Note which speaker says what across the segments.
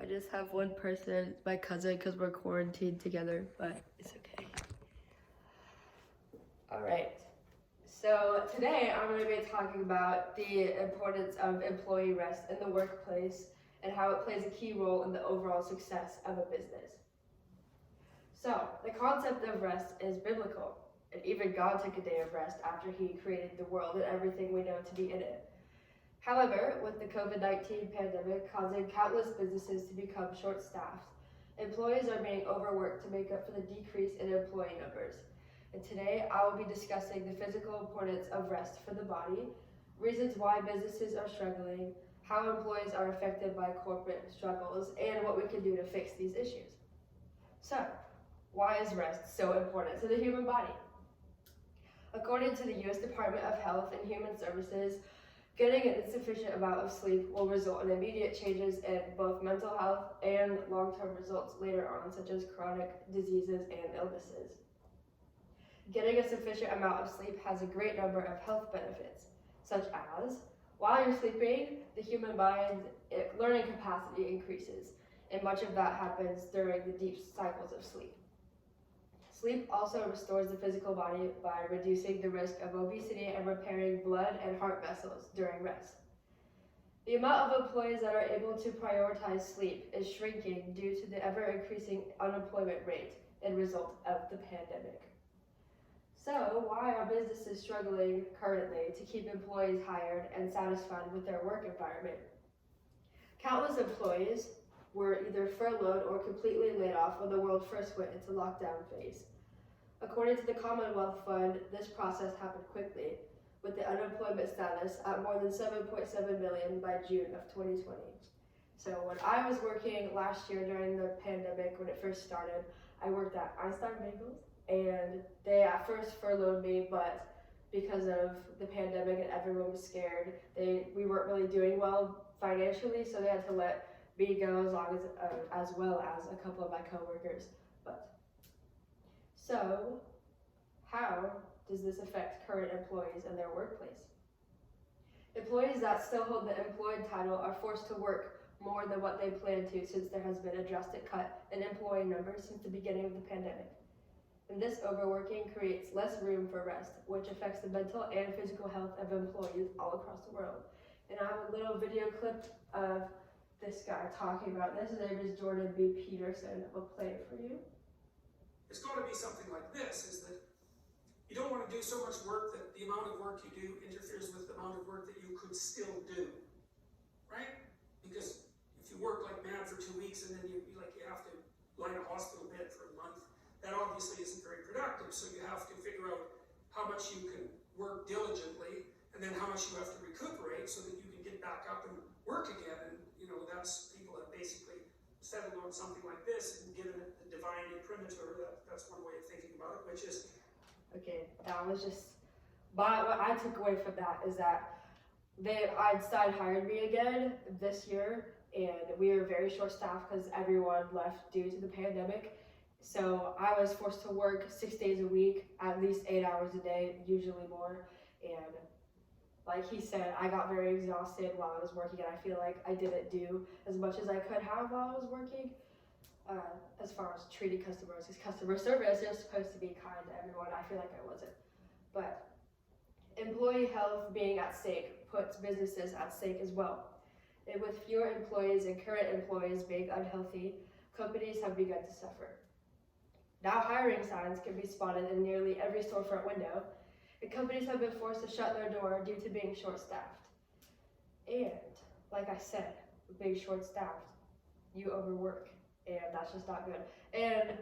Speaker 1: I just have one person, my cousin, because we're quarantined together, but it's okay. All right. So today I'm going to be talking about the importance of employee rest in the workplace and how it plays a key role in the overall success of a business. So the concept of rest is biblical, and even God took a day of rest after he created the world and everything we know to be in it. However, with the COVID-19 pandemic causing countless businesses to become short-staffed, employees are being overworked to make up for the decrease in employee numbers. And today, I will be discussing the physical importance of rest for the body, reasons why businesses are struggling, how employees are affected by corporate struggles, and what we can do to fix these issues. So, why is rest so important to the human body? According to the U.S. Department of Health and Human Services, getting an insufficient amount of sleep will result in immediate changes in both mental health and long-term results later on, such as chronic diseases and illnesses. Getting a sufficient amount of sleep has a great number of health benefits, such as, while you're sleeping, the human mind's learning capacity increases, and much of that happens during the deep cycles of sleep. Sleep also restores the physical body by reducing the risk of obesity and repairing blood and heart vessels during rest. The amount of employees that are able to prioritize sleep is shrinking due to the ever-increasing unemployment rate and result of the pandemic. So, why are businesses struggling currently to keep employees hired and satisfied with their work environment? Countless employees were either furloughed or completely laid off when the world first went into lockdown phase. According to the Commonwealth Fund, this process happened quickly, with the unemployment status at more than 7.7 million by June of 2020. So when I was working last year during the pandemic, when it first started, I worked at Einstein Bagels, and they at first furloughed me, but because of the pandemic and everyone was scared, we weren't really doing well financially, so they had to let me go as well as a couple of my coworkers. So, how does this affect current employees and their workplace? Employees that still hold the employed title are forced to work more than what they planned to, since there has been a drastic cut in employee numbers since the beginning of the pandemic. And this overworking creates less room for rest, which affects the mental and physical health of employees all across the world. And I have a little video clip of this guy talking about this. His name is Jordan B. Peterson. I'll play it for you.
Speaker 2: It's got to be something like this, is that you don't want to do so much work that the amount of work you do interferes with the amount of work that you could still do, right? Because if you work like mad for 2 weeks and then you have to lie in a hospital bed for a month, that obviously isn't very productive. So you have to figure out how much you can work diligently and then how much you have to recuperate so that you can get back up and work again. And that's people have basically settled on something like this and given it the divine imprimatur. That's one way of thinking about it, which is...
Speaker 1: Okay, that was just... But what I took away from that is that Einstein hired me again this year, and we were very short-staffed because everyone left due to the pandemic. So I was forced to work 6 days a week, at least 8 hours a day, usually more. And like he said, I got very exhausted while I was working, and I feel like I didn't do as much as I could have while I was working, as far as treating customers. Because customer service, you're supposed to be kind to everyone. I feel like I wasn't. But employee health being at stake puts businesses at stake as well. And with fewer employees and current employees being unhealthy, companies have begun to suffer. Now hiring signs can be spotted in nearly every storefront window, and companies have been forced to shut their door due to being short-staffed. And, like I said, being short-staffed, you overwork, and that's just not good. And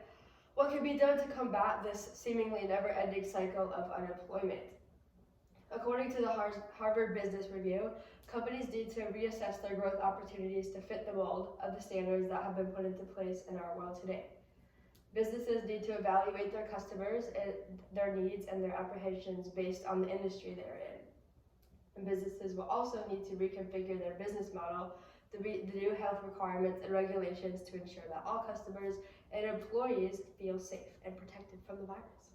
Speaker 1: what can be done to combat this seemingly never-ending cycle of unemployment? According to the Harvard Business Review, companies need to reassess their growth opportunities to fit the mold of the standards that have been put into place in our world today. Businesses need to evaluate their customers and their needs and their apprehensions based on the industry they're in. And businesses will also need to reconfigure their business model to meet the new health requirements and regulations to ensure that all customers and employees feel safe and protected from the virus.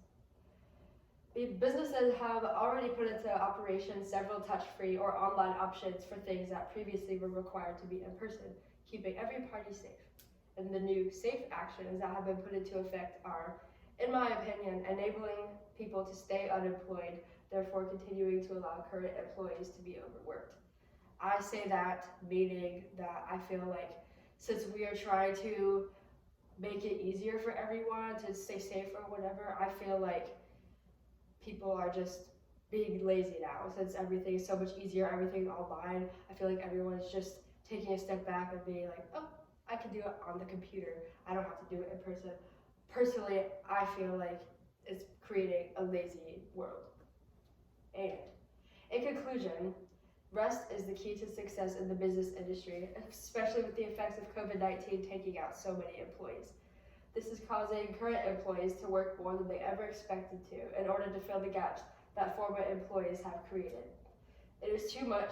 Speaker 1: The businesses have already put into operation several touch-free or online options for things that previously were required to be in person, keeping every party safe. And the new safe actions that have been put into effect are, in my opinion, enabling people to stay unemployed, therefore continuing to allow current employees to be overworked. I say that meaning that I feel like since we are trying to make it easier for everyone to stay safe or whatever, I feel like people are just being lazy now since everything is so much easier, everything's online. I feel like everyone's just taking a step back and being like, oh, I can do it on the computer. I don't have to do it in person. Personally, I feel like it's creating a lazy world. And in conclusion, rest is the key to success in the business industry, especially with the effects of COVID-19 taking out so many employees. This is causing current employees to work more than they ever expected to in order to fill the gaps that former employees have created. It is too much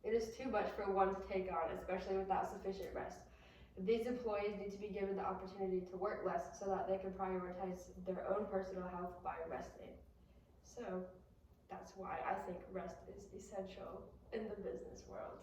Speaker 1: It is too much for one to take on, especially without sufficient rest. These employees need to be given the opportunity to work less so that they can prioritize their own personal health by resting. So that's why I think rest is essential in the business world.